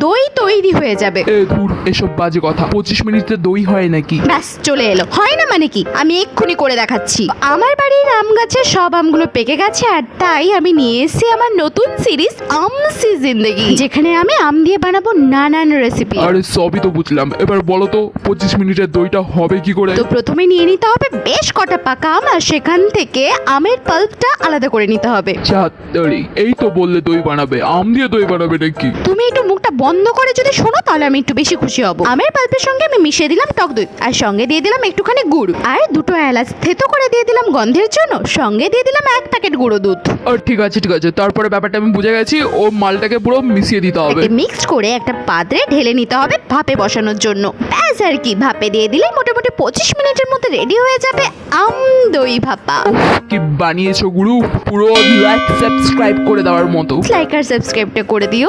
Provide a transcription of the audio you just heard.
দই তৈরি হয়ে যাবে। ধুর, এসব বাজে কথা। 25 মিনিটে দই হয় নাকি? ব্যাস চলে এলো। হয় না মানে কি, আমি এক্ষুনি করে দেখাচ্ছি। আমার বাড়ির আম গাছে সব আমগুলো পেকে গেছে, আর তাই আমি নিয়ে এসেছি আমার নতুন সিরিজ আমসি জিন্দেগি, যেখানে আমি আম দিয়ে বানাবো নানান রেসিপি। আরে সবই তো বুঝলাম, এবার বলো তো 25 মিনিটের দইটা হবে কি করে? তো প্রথমে নিয়ে নিতে হবে বেশ কটা পাকা আম, আর সেখান থেকে আমের পাল্পটা আলাদা করে নিতে হবে। চাত্তারি, এই তো বললে দই বানাবে, আম দিয়ে দই বানাবে নাকি? তুমি একটু মুখটা বন্ধ করে যদি শোনো তাহলে আমি একটু বেশি খুশি হব। আমের পাল্পের সঙ্গে আমি মিশিয়ে দিলাম টক দই, আর সঙ্গে দিয়ে দিলাম একটুখানি গুড়, আর দুটো এলাচ থেতো করে দিয়ে দিলাম গন্ধের জন্য, সঙ্গে দিয়ে দিলাম 1 প্যাকেট গুঁড়ো দুধ। আর ঠিক আছে, তারপরে ব্যাপারটা আমি বুঝে গেছি। ও মালটাকে পুরো মিশিয়ে দিতে হবে। মিক্সড করে একটা পাত্রে ঢেলে নিতে হবে ভাপে বসানোর জন্য। ব্যাস আর কি, ভাপে দিয়ে দিলে মোটামুটি 25 মিনিটের মধ্যে রেডি হয়ে যাবে আম দই ভাপা। কি বানিয়েছো গুরু, পুরো লাইক সাবস্ক্রাইব করে দেওয়ার মতো। লাইক আর সাবস্ক্রাইবটা করে দিও।